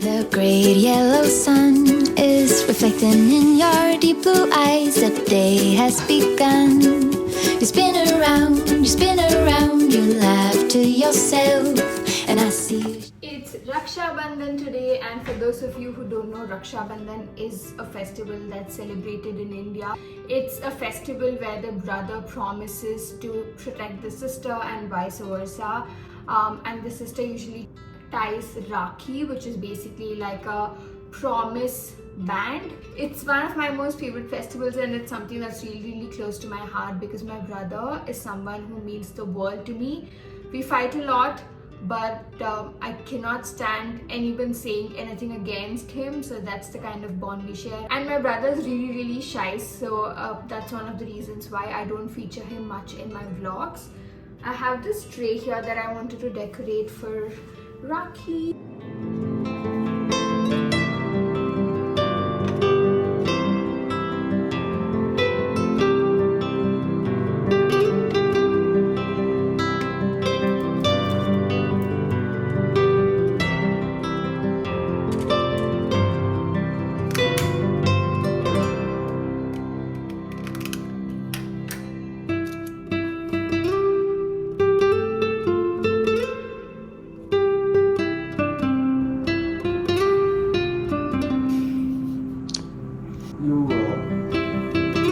The great yellow sun is reflecting in your deep blue eyes. The day has begun. You spin around, you laugh to yourself, and I see you. It's Rakshabandhan today, and for those of you who don't know, Rakshabandhan is a festival that's celebrated in India. It's a festival where the brother promises to protect the sister and vice versa. And the sister usually ties Rakhi, which is basically like a promise band. It's one of my most favorite festivals, and it's something that's really close to my heart because my brother is someone who means the world to me. We fight a lot, but I cannot stand anyone saying anything against him, so that's the kind of bond we share. And my brother is really shy, so that's one of the reasons why I don't feature him much in my vlogs. I have this tray here that I wanted to decorate for Rakhi.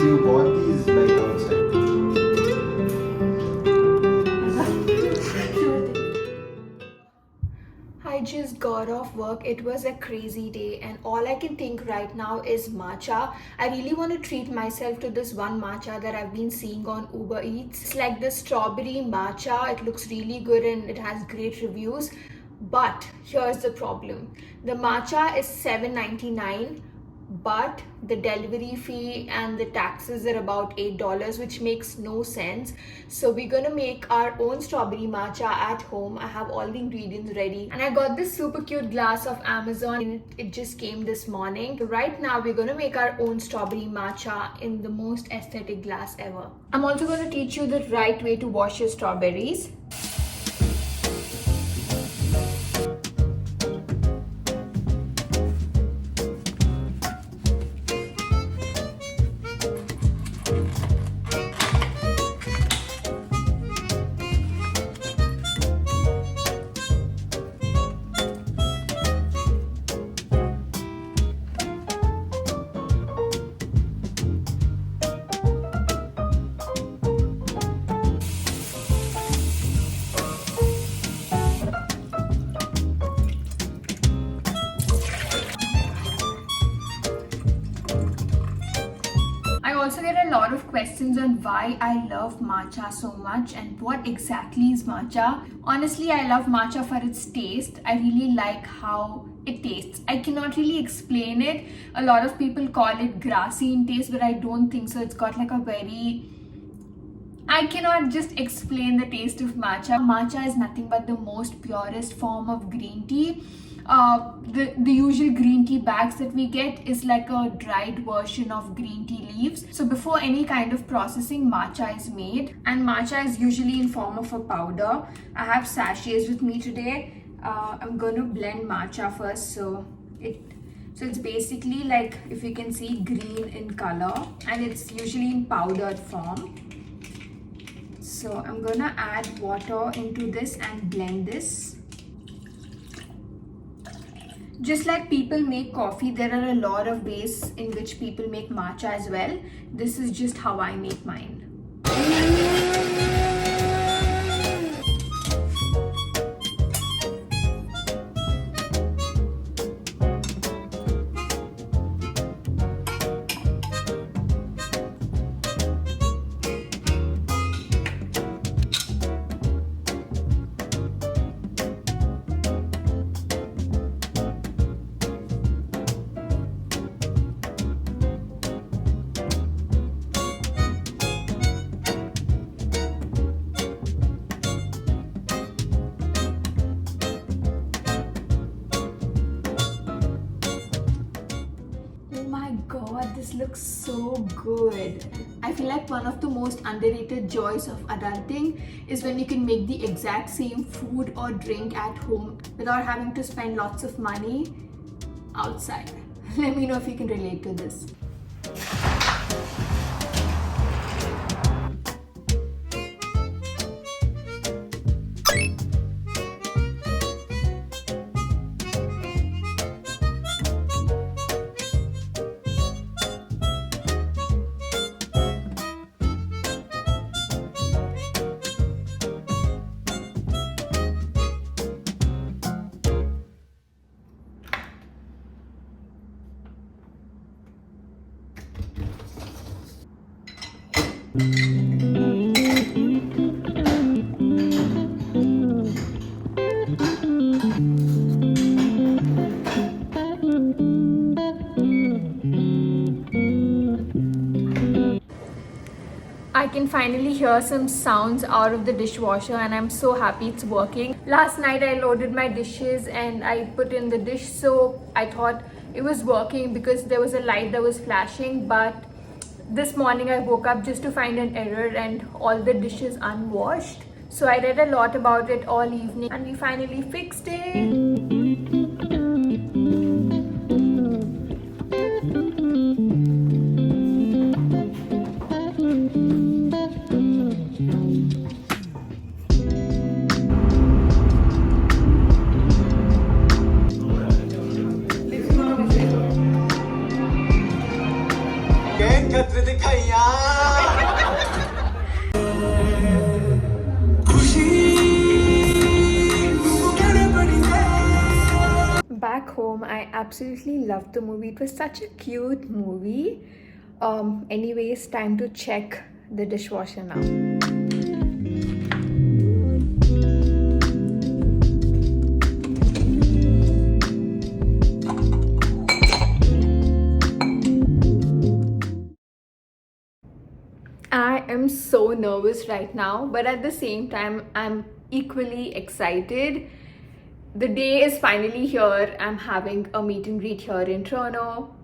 You bought these like outside. I just got off work. It was a crazy day, and all I can think right now is matcha. I really want to treat myself to this one matcha that I've been seeing on Uber Eats. It's like the strawberry matcha. It looks really good and it has great reviews. But here's the problem. The matcha is $7.99. But the delivery fee and the taxes are about $8, which makes no sense. So we're gonna make our own strawberry matcha at home. I have all the ingredients ready, and I got this super cute glass of Amazon, and it just came this morning. So right now we're gonna make our own strawberry matcha in the most aesthetic glass ever. I'm also gonna teach you the right way to wash your strawberries. I also get a lot of questions on why I love matcha so much and what exactly is matcha. Honestly, I love matcha for its taste. I really like how it tastes. I cannot really explain it. A lot of people call it grassy in taste, but I don't think so. It's got like a I cannot just explain the taste of matcha. Matcha is nothing but the most purest form of green tea. The usual green tea bags that we get is like a dried version of green tea leaves. So before any kind of processing, matcha is made, and matcha is usually in form of a powder. I have sachets with me today. I'm going to blend matcha first. So it's basically like, if you can see, green in color, and it's usually in powdered form. So I'm gonna add water into this and blend this. Just like people make coffee, there are a lot of ways in which people make matcha as well. This is just how I make mine. God, this looks so good. I feel like one of the most underrated joys of adulting is when you can make the exact same food or drink at home without having to spend lots of money. outside. Let me know if you can relate to this. I can finally hear some sounds out of the dishwasher and I'm so happy it's working. Last night I loaded my dishes and I put in the dish soap. I thought it was working because there was a light that was flashing, but this morning I woke up just to find an error and all the dishes unwashed. So I read a lot about it all evening and we finally fixed it. Back home, I absolutely loved the movie. It was such a cute movie. Anyways, time to check the dishwasher now. I am so nervous right now, but at the same time, I'm equally excited. The day is finally here. I'm having a meet and greet here in Toronto.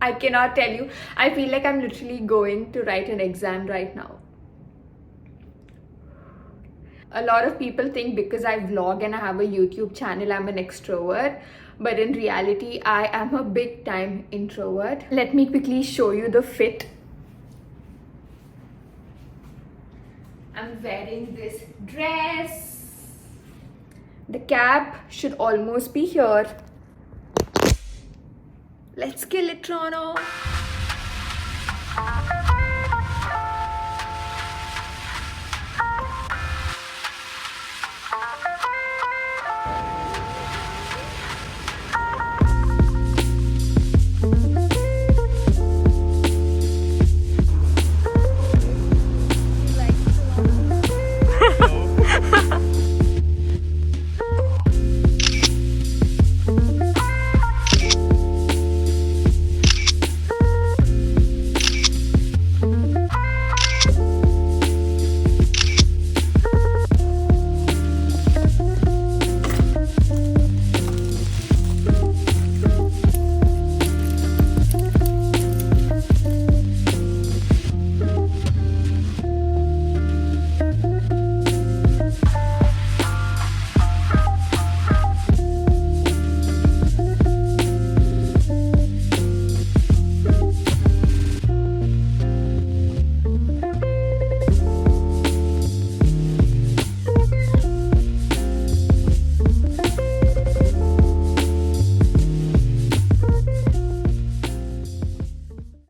I cannot tell you. I feel like I'm literally going to write an exam right now. A lot of people think because I vlog and I have a YouTube channel, I'm an extrovert. But in reality, I am a big time introvert. Let me quickly show you the fit. I'm wearing this dress. The cap should almost be here. Let's kill it, Toronto.